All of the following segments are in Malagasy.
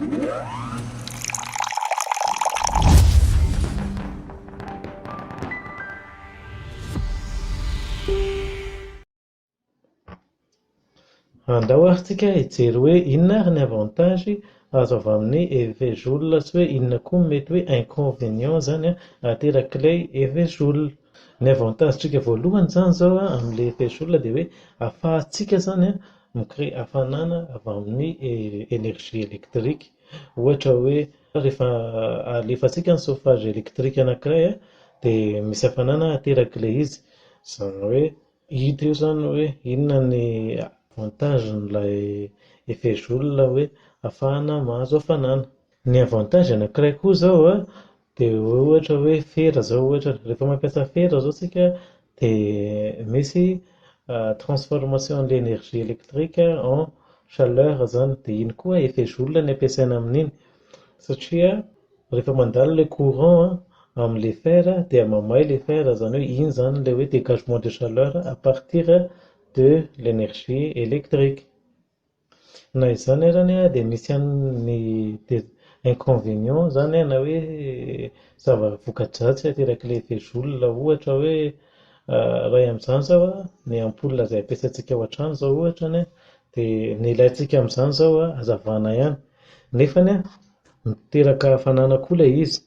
Andao atsika hijery hoe inona ary ny avantage azo avy amin'ny effet joule sy hoe inona koa mety hoe inconvénient zany aterak'ilay effet joule. Ny avantagentsika voalohany zany izao amin'ilay effet joule dia hoe ahafahantsika zany mi-créer hafanana avy amin'ny énergie électrique. Ohatra hoe rehefa alefantsika ny chauffage électrique anankiray dia misy hafanana aterak'ilay izy. Izany hoe hita eo zany hoe inona ny avantagen'ilay effet joule hoe ahafahana mahazo hafanana. Ny avantage anankiray koa izao dia ohatra hoe fera izao ohatra, rehefa mampiasa fera izao isika dia misy transformation de l'énergie électrique en chaleur zany, dia iny koa effet joule no ampiasaina amin'iny satria rehefa mandalo ilay courant amin'ilay fer dia mamay ilay fer, izany hoe iny zany ilay hoe dégagement de chaleur à partir de l'énergie électrique. Na izany arany dia misy an'ny inconvénient zany na hoe zava-voka-dratsy aterak'ilay effet joule, ohatra hoe iray amin'izany izao ny ampoule izay ampiasaintsika ao an-trano izao ohatra dia ny ilaintsika amin'izany izao hazavana ihany nefany miteraka hafanana koa ilay izy.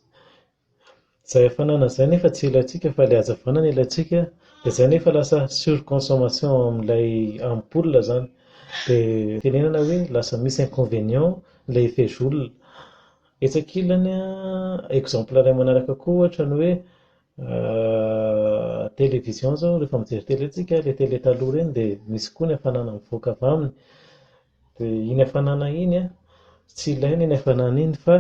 Izay hafanana izay nefa tsy ilaintsika fa ilay hazavana no ilaintsika, dia izay nefa lasa surconsommation amin'ilay ampoule zany, dia tenenana hoe lasa misy inconvénient ilay effet joule. Etsakilany exemple iray manaraka koa ohatra ny hoe télévision izao rehefa mijery télé tsika, ilay télé taloha ireny dia misy koa ny hafanana mivoaka avy aminy, dia iny hafanana iny tsy ilaina iny hafanana iny fa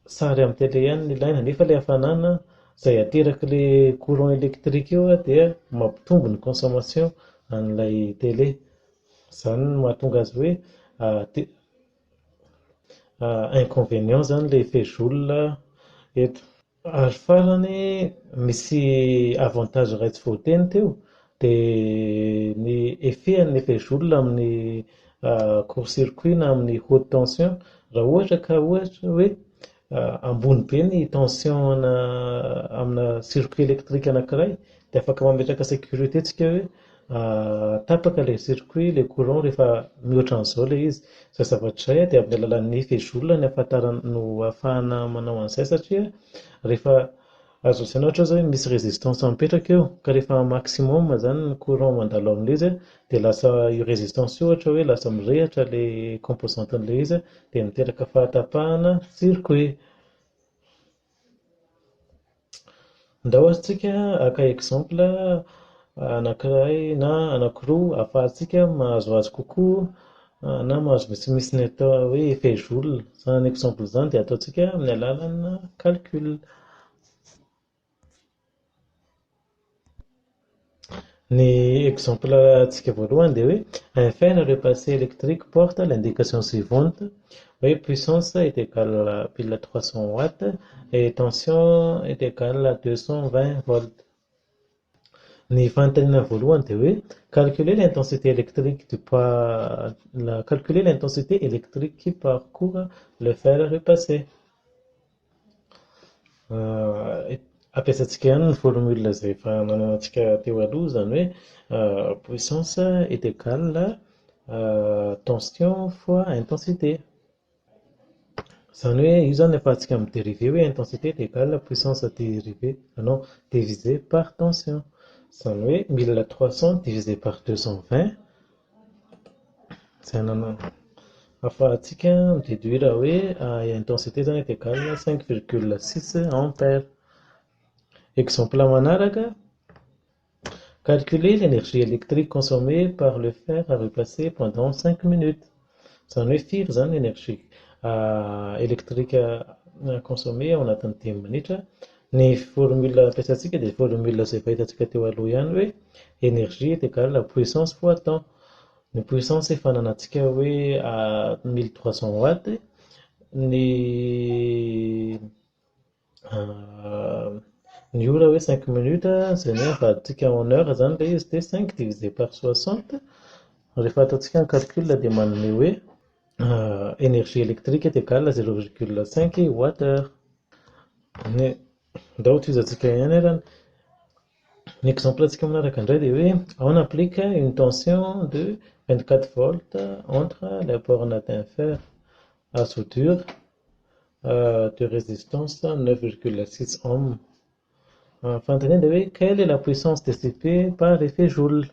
sary amin'ny télé ihany no ilaina, nefa ilay hafanana izay aterak'ilay courant électrique eo dia mampitombo ny consommation an'ilay télé. Izany no mahatonga azy hoe inconvénient zany ilay effet joule eto. Ary farany misy avantage iray tsy voateny teo dia ny effet-n'ny effet joule amin'ny court circuit na amin'ny haute tension. Raha ohatra ka ohatra hoe ambony be ny tension amina circuit électrique anankiray dia afaka mametraka sécurité tsika hoe tapaka ilay circuit, ilay courant rehefa mihoatra an'izao ilay izy. Izay zavatra izay dia amin'ny alalan'ny effet joule no ahafahana manao an'izay satria rehefa azo lazaina ohatra izao hoe misy résistance mipetraka eo ka rehefa maximum zany ny courant mandalo amin'ilay izy dia lasa io résistance io ohatra hoe lasa mirehatra ilay composantin'ilay izy dia miteraka fahatapahana circuit. Ndao atsika haka exemple anankiray na anankiroa ahafahantsika mahazoazo kokoa na mahazo misimisy ny atao hoe effet joule. Izany exemple izany dia ataontsika amin'ny alalanà calcul. Ny exemple antsika voalohany dia hoe un fer repassé électrique porte l'indication suivante hoe puissance est égale à pile 300 watts et tension est égale à 220 volts. Ny fanontaniana voalohany dia hoe calculer l'intensité électrique calculer l'intensité électrique qui parcourt le fer repassé. Ampiasaintsika ihany ny formule izay efa nanantsika teo aloha, izany hoe puissance est égale à tension fois intensité. Izany hoe io zany ahafahantsika midériver hoe intensité est égale à puissance divisé par tension. Izany hoe 1300 divisé par 220 izay ahafahantsika midéduire hoe intensité zany est égale à 5,6 ampères. Exemple manaraka, calculer l'énergie électrique consommée par le fer à repasser pendant 5 minutes. Izany hoe firy zany énergie électrique consommée ao anatin'ny 10 minitra. Ny formule ampiasaintsika dia formule izay fahitantsika teo aloha ihany hoe énergie est égale à puissance fois temps. Ny puissance efa nanantsika hoe 1300 watts, ny ora hoe 5 minutes, izay ny avadintsika en heure zany ilay izy dia 5 divisé par 60. Rehefa ataontsika ny calcul dia manome hoe énergie électrique est égale à 0,5 Wh. Ndao utilisantsika ihany arany. L'exemple antsika manaraka indray dia hoe on applique une tension de 24 volts entre les bornes d'un fer à soudure de résistance 9,6 ohms. Fantaniana dia hoe quelle est la puissance dissipée par effet Joule.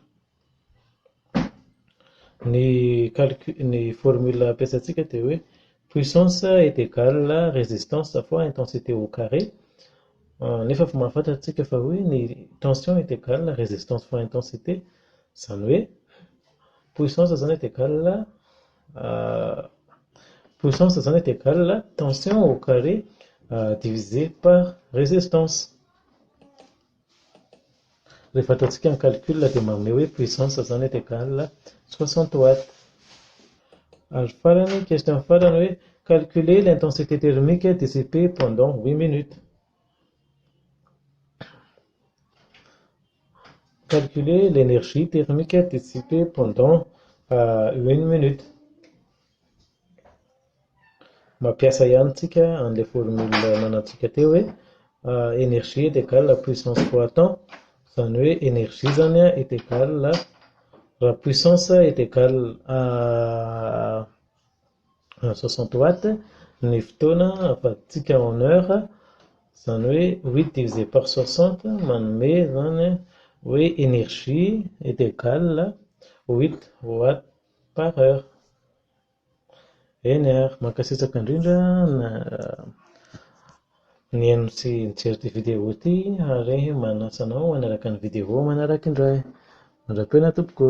Ny formule ampiasaintsika dia hoe puissance est égale à résistance fois intensité au carré. Nefa efa mahafantatsika fa hoe ny tension est égale à résistance fois intensité, izany hoe puissance zany est égale à tension au carré divisé par résistance. Rehefa ataontsika ny calcul dia manome hoe puissance zany est égale à 60 watts. Ary farany, question farany hoe calculer l'intensité thermique dissipée pendant 8 minutes. Calculer l'énergie thermique dissipée pendant 1 minute. Mampiasa ihany tsika an'ilay formule nanantsika teo hoe énergie est égale à puissance fois temps, izany hoe énergie zany est égale raha puissance est égale à 60 watts, ny fotoana avadintsika en heure, izany hoe 8 divisé par 60 manome zany hoe énergie est égale à 8 watts par heure. Eny ary, mankasitraka indrindra ny haino sy nijery ity vidéo ity ary manasa anao hanaraka ny vidéo manaraka indray. Mandram-pena tompoko.